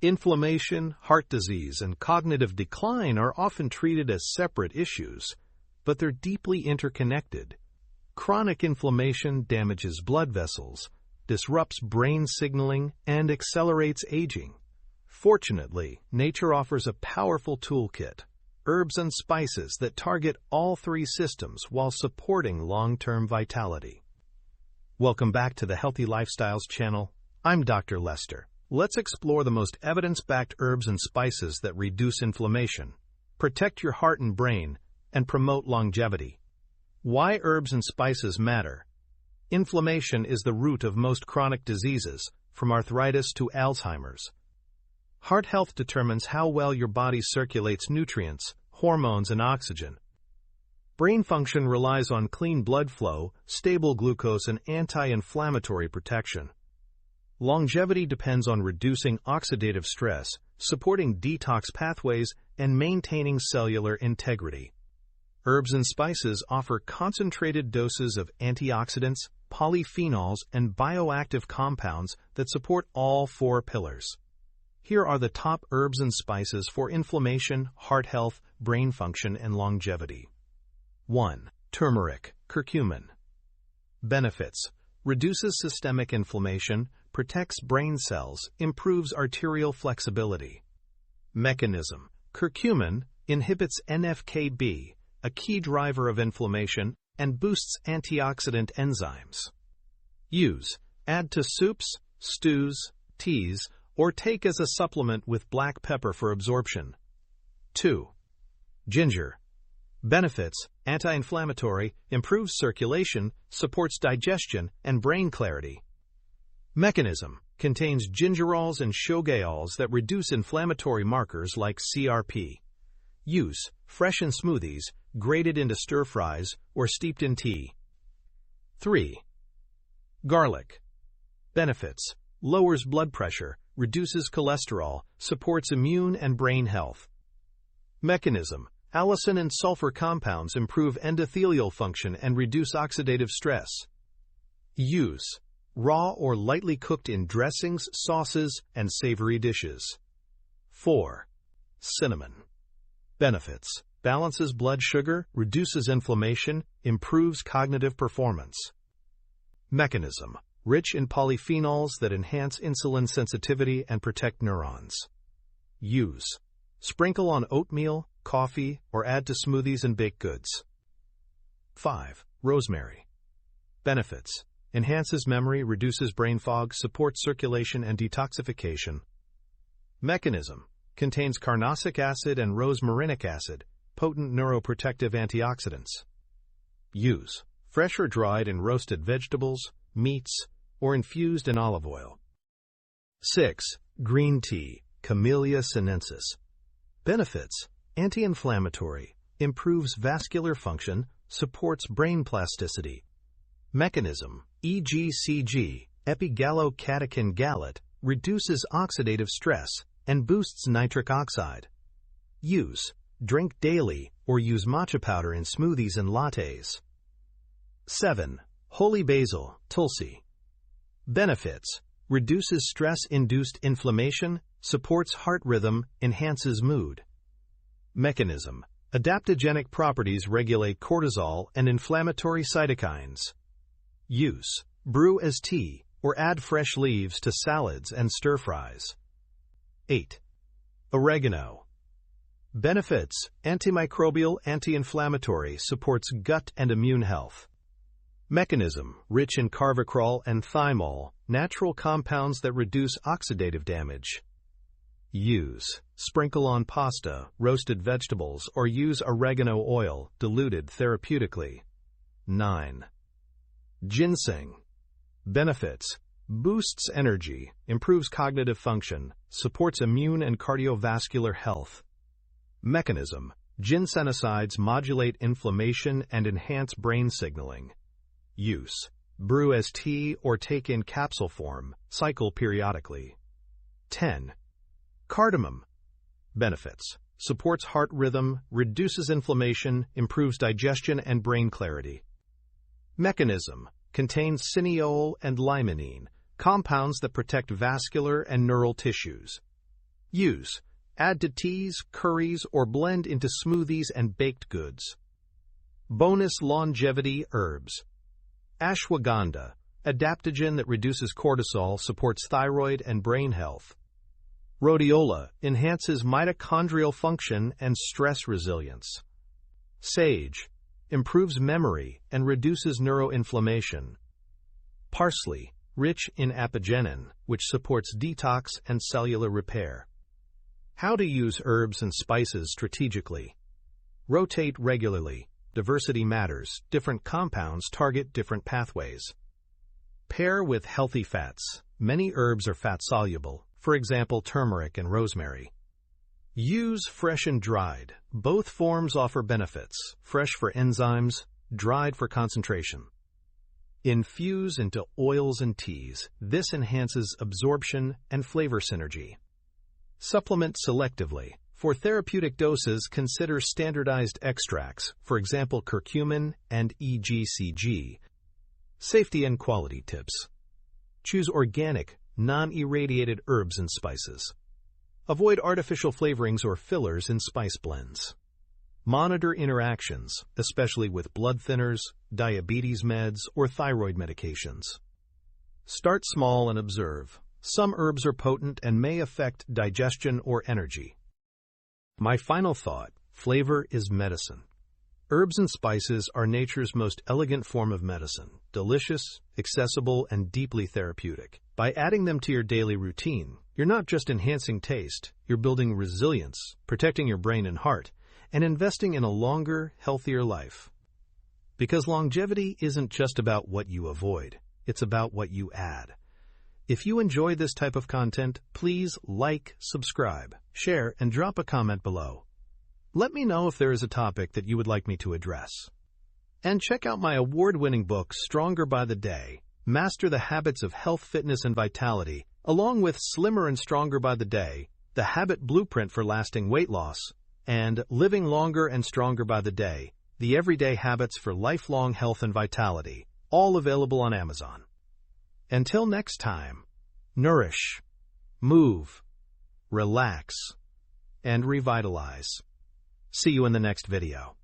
Inflammation, heart disease, and cognitive decline are often treated as separate issues, but they're deeply interconnected. Chronic inflammation damages blood vessels, disrupts brain signaling, and accelerates aging. Fortunately, nature offers a powerful toolkit, herbs and spices that target all three systems while supporting long-term vitality. Welcome back to the Healthy Lifestyles channel. I'm Dr. Lester. Let's explore the most evidence-backed herbs and spices that reduce inflammation, protect your heart and brain, and promote longevity. Why herbs and spices matter. Inflammation is the root of most chronic diseases, from arthritis to Alzheimer's. Heart health determines how well your body circulates nutrients, hormones, and oxygen. Brain function relies on clean blood flow, stable glucose, and anti-inflammatory protection. Longevity depends on reducing oxidative stress, supporting detox pathways, and maintaining cellular integrity. Herbs and spices offer concentrated doses of antioxidants, polyphenols, and bioactive compounds that support all four pillars. Here are the top herbs and spices for inflammation, heart health, brain function, and longevity. 1. Turmeric, curcumin. Benefits: reduces systemic inflammation, protects brain cells, improves arterial flexibility. Mechanism: curcumin inhibits NF-κB, a key driver of inflammation, and boosts antioxidant enzymes. Use: add to soups, stews, teas, or take as a supplement with black pepper for absorption. 2. Ginger. Benefits: anti-inflammatory, improves circulation, supports digestion, and brain clarity. Mechanism: contains gingerols and shogaols that reduce inflammatory markers like CRP. Use: fresh in smoothies, grated into stir-fries, or steeped in tea. 3. Garlic. Benefits: lowers blood pressure, reduces cholesterol, supports immune and brain health. Mechanism: allicin and sulfur compounds improve endothelial function and reduce oxidative stress. Use: raw or lightly cooked in dressings, sauces, and savory dishes. 4. Cinnamon. Benefits: balances blood sugar, reduces inflammation, improves cognitive performance. Mechanism: rich in polyphenols that enhance insulin sensitivity and protect neurons. Use: sprinkle on oatmeal, coffee, or add to smoothies and baked goods. 5. Rosemary. Benefits: enhances memory, reduces brain fog, supports circulation and detoxification. Mechanism: contains carnosic acid and rosmarinic acid, potent neuroprotective antioxidants. Use: fresh or dried in roasted vegetables, meats, or infused in olive oil. 6. Green tea, Camellia sinensis. Benefits: anti-inflammatory, improves vascular function, supports brain plasticity. Mechanism: EGCG, epigallocatechin gallate, reduces oxidative stress and boosts nitric oxide. Use: drink daily or use matcha powder in smoothies and lattes. 7. Holy basil, Tulsi. Benefits: reduces stress-induced inflammation, supports heart rhythm, enhances mood. Mechanism: adaptogenic properties regulate cortisol and inflammatory cytokines. Use: brew as tea or add fresh leaves to salads and stir-fries. 8. Oregano. Benefits: antimicrobial, anti-inflammatory, supports gut and immune health. Mechanism: rich in carvacrol and thymol, natural compounds that reduce oxidative damage. Use: sprinkle on pasta, roasted vegetables, or use oregano oil, diluted therapeutically. 9. Ginseng. Benefits: boosts energy, improves cognitive function, supports immune and cardiovascular health. Mechanism: ginsenosides modulate inflammation and enhance brain signaling. Use: brew as tea or take in capsule form, cycle periodically. 10. Cardamom. Benefits: supports heart rhythm, reduces inflammation, improves digestion and brain clarity. Mechanism: contains cineol and limonene, compounds that protect vascular and neural tissues. Use. Add to teas, curries, or blend into smoothies and baked goods. Bonus longevity herbs. Ashwagandha, adaptogen that reduces cortisol, supports thyroid and brain health. Rhodiola enhances mitochondrial function and stress resilience. Sage improves memory and reduces neuroinflammation. Parsley, rich in apigenin, which supports detox and cellular repair. How to use herbs and spices strategically. Rotate regularly. Diversity matters. Different compounds target different pathways. Pair with healthy fats. Many herbs are fat-soluble, for example turmeric and rosemary. Use fresh and dried. Both forms offer benefits, fresh for enzymes, dried for concentration. Infuse into oils and teas. This enhances absorption and flavor synergy. Supplement selectively. For therapeutic doses, consider standardized extracts, for example curcumin and EGCG. Safety and quality tips. Choose organic, non-irradiated herbs and spices. Avoid artificial flavorings or fillers in spice blends. Monitor interactions, especially with blood thinners, diabetes meds, or thyroid medications. Start small and observe. Some herbs are potent and may affect digestion or energy. My final thought, flavor is medicine. Herbs and spices are nature's most elegant form of medicine, delicious, accessible, and deeply therapeutic. By adding them to your daily routine, you're not just enhancing taste, you're building resilience, protecting your brain and heart, and investing in a longer, healthier life. Because longevity isn't just about what you avoid, it's about what you add. If you enjoy this type of content, please like, subscribe, share, and drop a comment below. Let me know if there is a topic that you would like me to address. And check out my award-winning book, Stronger by the Day, Master the Habits of Health, Fitness, and Vitality, along with Slimmer and Stronger by the Day, The Habit Blueprint for Lasting Weight Loss, and Living Longer and Stronger by the Day, The Everyday Habits for Lifelong Health and Vitality, all available on Amazon. Until next time, nourish, move, relax, and revitalize. See you in the next video.